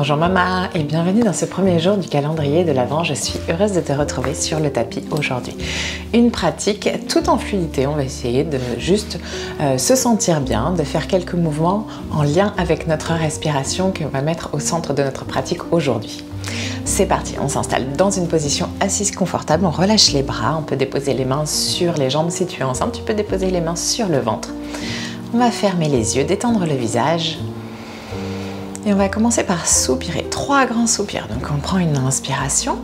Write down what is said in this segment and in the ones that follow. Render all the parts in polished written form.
Bonjour Mama et bienvenue dans ce premier jour du calendrier de l'Avent. Je suis heureuse de te retrouver sur le tapis aujourd'hui. Une pratique tout en fluidité. On va essayer de juste se sentir bien, de faire quelques mouvements en lien avec notre respiration qu'on va mettre au centre de notre pratique aujourd'hui. C'est parti, on s'installe dans une position assise confortable, on relâche les bras, on peut déposer les mains sur les jambes si tu es enceinte, tu peux déposer les mains sur le ventre. On va fermer les yeux, détendre le visage. Et on va commencer par soupirer, 3 grands soupirs. Donc on prend une inspiration.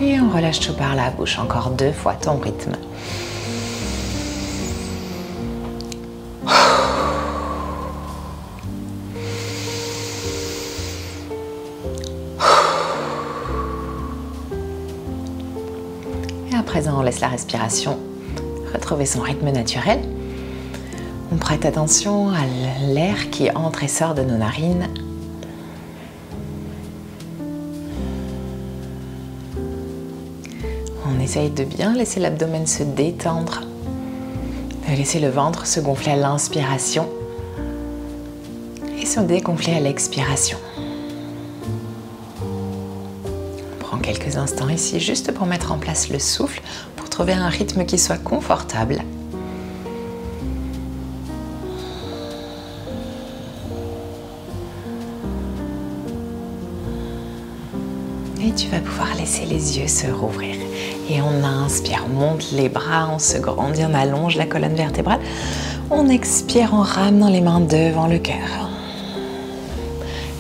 Et on relâche tout par la bouche, encore 2 fois ton rythme. Et à présent, on laisse la respiration retrouver son rythme naturel. On prête attention à l'air qui entre et sort de nos narines. On essaye de bien laisser l'abdomen se détendre, de laisser le ventre se gonfler à l'inspiration et se dégonfler à l'expiration. On prend quelques instants ici juste pour mettre en place le souffle, pour trouver un rythme qui soit confortable. Et tu vas pouvoir laisser les yeux se rouvrir. Et on inspire, on monte les bras, on se grandit, on allonge la colonne vertébrale. On expire en ramenant les mains devant le cœur.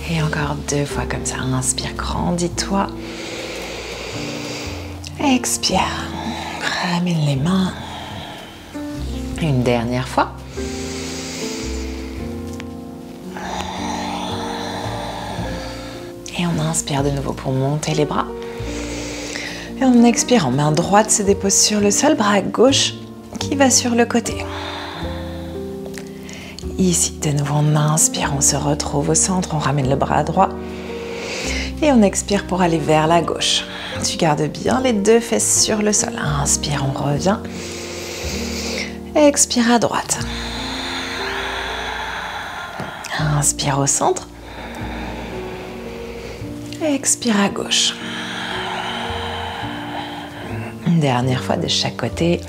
Et encore 2 fois comme ça. Inspire, grandis-toi. Expire, ramène les mains. Une dernière fois. Et on inspire de nouveau pour monter les bras. Et on expire en main droite se dépose sur le sol, bras gauche qui va sur le côté. Ici, de nouveau, on inspire, on se retrouve au centre, on ramène le bras droit. Et on expire pour aller vers la gauche. Tu gardes bien les 2 fesses sur le sol. Inspire, on revient. Expire à droite. Inspire au centre. Expire à gauche. Une dernière fois de chaque côté.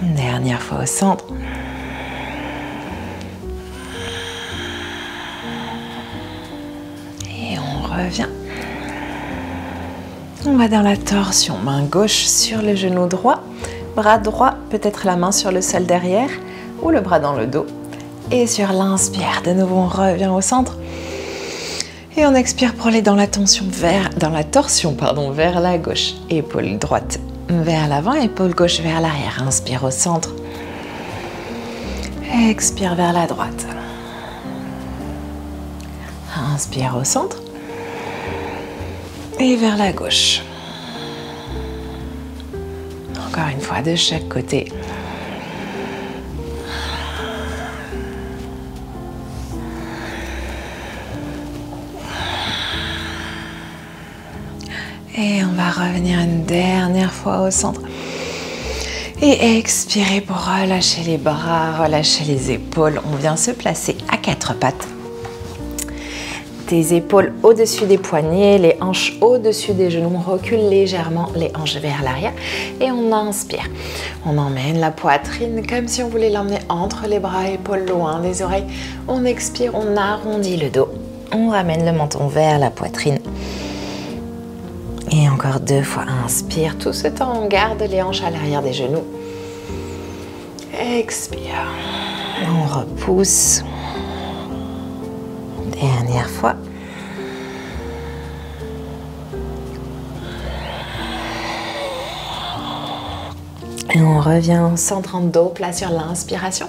Une dernière fois au centre. Et on revient. On va dans la torsion. Main gauche sur le genou droit. Bras droit, peut-être la main sur le sol derrière ou le bras dans le dos. Et sur l'inspire, de nouveau on revient au centre. Et on expire pour aller dans la torsion vers la gauche. Épaule droite vers l'avant, épaule gauche vers l'arrière. Inspire au centre. Expire vers la droite. Inspire au centre. Et vers la gauche. Encore une fois de chaque côté. Et on va revenir une dernière fois au centre. Et expirer pour relâcher les bras, relâcher les épaules. On vient se placer à 4 pattes. Tes épaules au-dessus des poignets, les hanches au-dessus des genoux. On recule légèrement les hanches vers l'arrière. Et on inspire. On emmène la poitrine comme si on voulait l'emmener entre les bras, épaules loin des oreilles. On expire, on arrondit le dos. On ramène le menton vers la poitrine. Et encore 2 fois, inspire. Tout ce temps, on garde les hanches à l'arrière des genoux. Expire. On repousse. Dernière fois. Et on revient au centre en dos plat sur l'inspiration.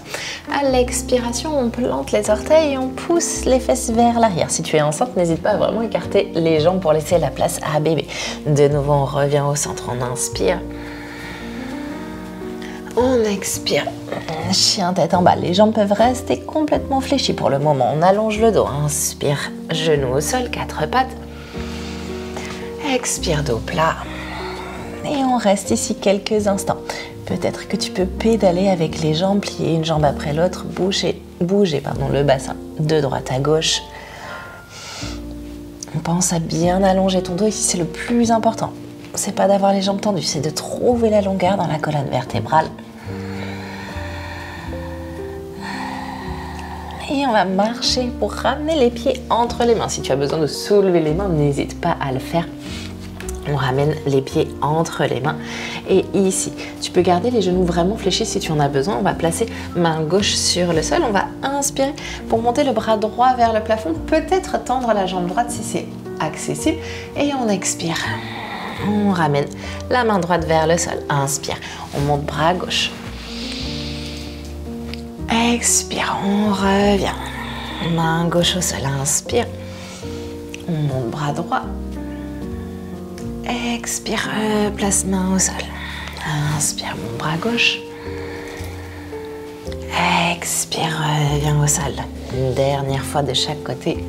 À l'expiration, on plante les orteils et on pousse les fesses vers l'arrière. Si tu es enceinte, n'hésite pas à vraiment écarter les jambes pour laisser la place à bébé. De nouveau, on revient au centre, on inspire. On expire. Chien tête en bas. Les jambes peuvent rester complètement fléchies pour le moment. On allonge le dos. Inspire, genoux au sol, 4 pattes. Expire, dos plat. Et on reste ici quelques instants. Peut-être que tu peux pédaler avec les jambes pliées, une jambe après l'autre, bouger le bassin de droite à gauche. On pense à bien allonger ton dos. Ici, c'est le plus important. C'est pas d'avoir les jambes tendues, c'est de trouver la longueur dans la colonne vertébrale. Et on va marcher pour ramener les pieds entre les mains. Si tu as besoin de soulever les mains, n'hésite pas à le faire. On ramène les pieds entre les mains. Et ici, tu peux garder les genoux vraiment fléchis si tu en as besoin. On va placer main gauche sur le sol. On va inspirer pour monter le bras droit vers le plafond. Peut-être tendre la jambe droite si c'est accessible. Et on expire. On ramène la main droite vers le sol. Inspire. On monte bras gauche. Expire. On revient. Main gauche au sol. Inspire. On monte bras droit. Expire, place main au sol. Inspire, mon bras gauche. Expire, reviens au sol. Une dernière fois de chaque côté.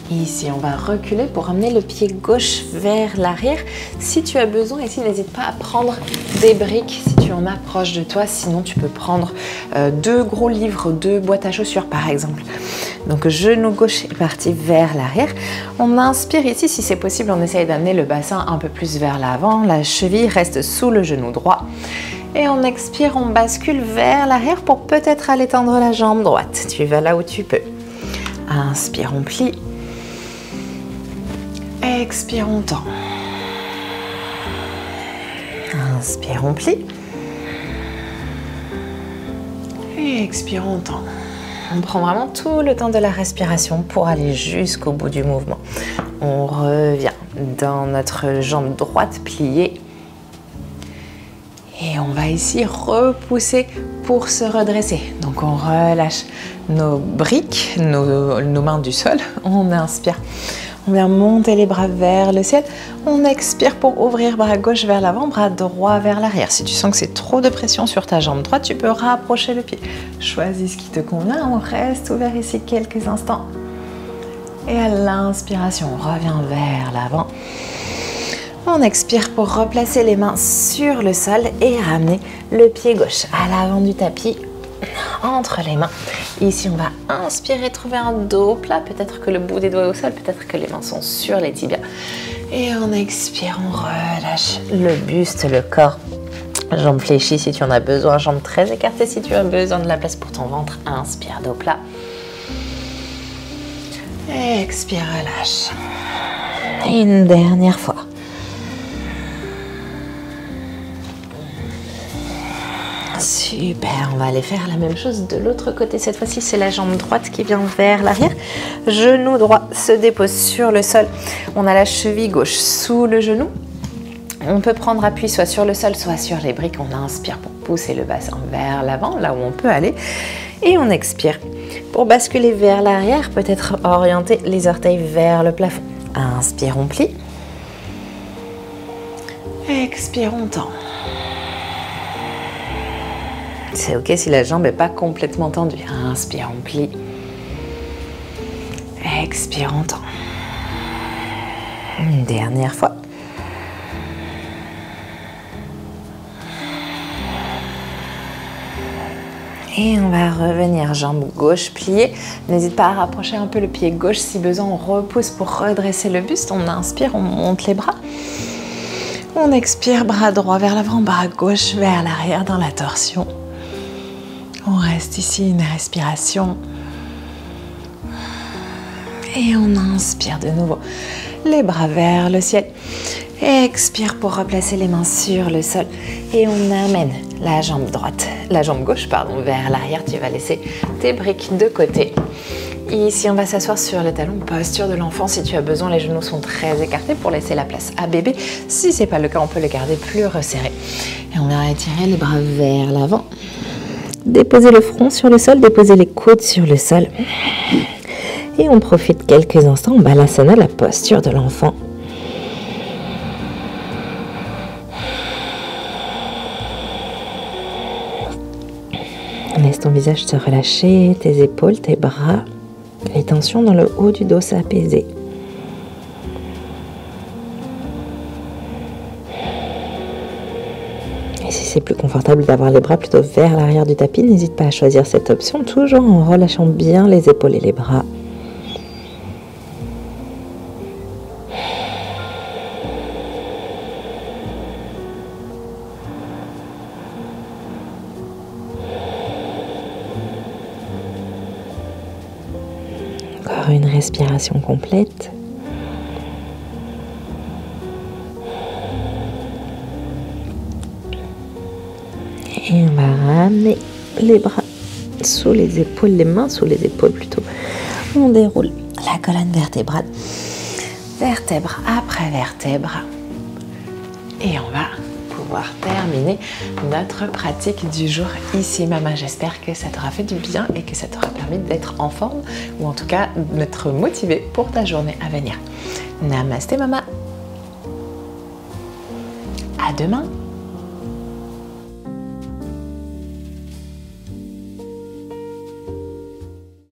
Ici, on va reculer pour ramener le pied gauche vers l'arrière. Si tu as besoin, ici, n'hésite pas à prendre des briques si tu en as proche de toi. Sinon, tu peux prendre 2 gros livres, 2 boîtes à chaussures, par exemple. Donc, genou gauche est parti vers l'arrière. On inspire ici, si c'est possible, on essaye d'amener le bassin un peu plus vers l'avant. La cheville reste sous le genou droit. Et on expire, on bascule vers l'arrière pour peut-être aller tendre la jambe droite. Tu vas là où tu peux. Inspire, on plie. Expire, on tend. Inspire, on plie. Et expire, on tend. On prend vraiment tout le temps de la respiration pour aller jusqu'au bout du mouvement. On revient dans notre jambe droite pliée. Et on va ici repousser pour se redresser. Donc on relâche nos briques, nos mains du sol. On inspire. On vient monter les bras vers le ciel. On expire pour ouvrir bras gauche vers l'avant, bras droit vers l'arrière. Si tu sens que c'est trop de pression sur ta jambe droite, tu peux rapprocher le pied. Choisis ce qui te convient. On reste ouvert ici quelques instants. Et à l'inspiration, on revient vers l'avant. On expire pour replacer les mains sur le sol et ramener le pied gauche à l'avant du tapis, entre les mains. Ici, on va inspirer, trouver un dos plat. Peut-être que le bout des doigts est au sol, peut-être que les mains sont sur les tibias. Et on expire, on relâche le buste, le corps. Jambes fléchies si tu en as besoin, jambes très écartées si tu as besoin de la place pour ton ventre. Inspire, dos plat. Expire, relâche. Et une dernière fois. Super, on va aller faire la même chose de l'autre côté. Cette fois-ci, c'est la jambe droite qui vient vers l'arrière. Genou droit se dépose sur le sol. On a la cheville gauche sous le genou. On peut prendre appui soit sur le sol, soit sur les briques. On inspire pour pousser le bassin vers l'avant, là où on peut aller. Et on expire pour basculer vers l'arrière, peut-être orienter les orteils vers le plafond. Inspire, on plie. Expire, on tend. C'est ok si la jambe n'est pas complètement tendue. Inspire, on plie. Expire, on tend. Une dernière fois. Et on va revenir, jambe gauche pliée. N'hésite pas à rapprocher un peu le pied gauche si besoin. On repousse pour redresser le buste. On inspire, on monte les bras. On expire, bras droit vers l'avant, bras gauche vers l'arrière dans la torsion. On reste ici, une respiration. Et on inspire de nouveau. Les bras vers le ciel. Expire pour replacer les mains sur le sol. Et on amène la jambe droite, la jambe gauche, pardon, vers l'arrière. Tu vas laisser tes briques de côté. Ici, on va s'asseoir sur le talon, posture de l'enfant. Si tu as besoin, les genoux sont très écartés pour laisser la place à bébé. Si ce n'est pas le cas, on peut le garder plus resserré. Et on va étirer les bras vers l'avant. Déposer le front sur le sol, déposer les coudes sur le sol. Et on profite quelques instants en balasana, la posture de l'enfant. Laisse ton visage se relâcher, tes épaules, tes bras, les tensions dans le haut du dos s'apaiser. Et si c'est plus confortable d'avoir les bras plutôt vers l'arrière du tapis, n'hésite pas à choisir cette option, toujours en relâchant bien les épaules et les bras. Encore une respiration complète. Et on va ramener les bras sous les épaules, les mains sous les épaules plutôt. On déroule la colonne vertébrale, vertèbre après vertèbre. Et on va pouvoir terminer notre pratique du jour ici, maman. J'espère que ça t'aura fait du bien et que ça t'aura permis d'être en forme ou en tout cas d'être motivé pour ta journée à venir. Namasté, maman. À demain.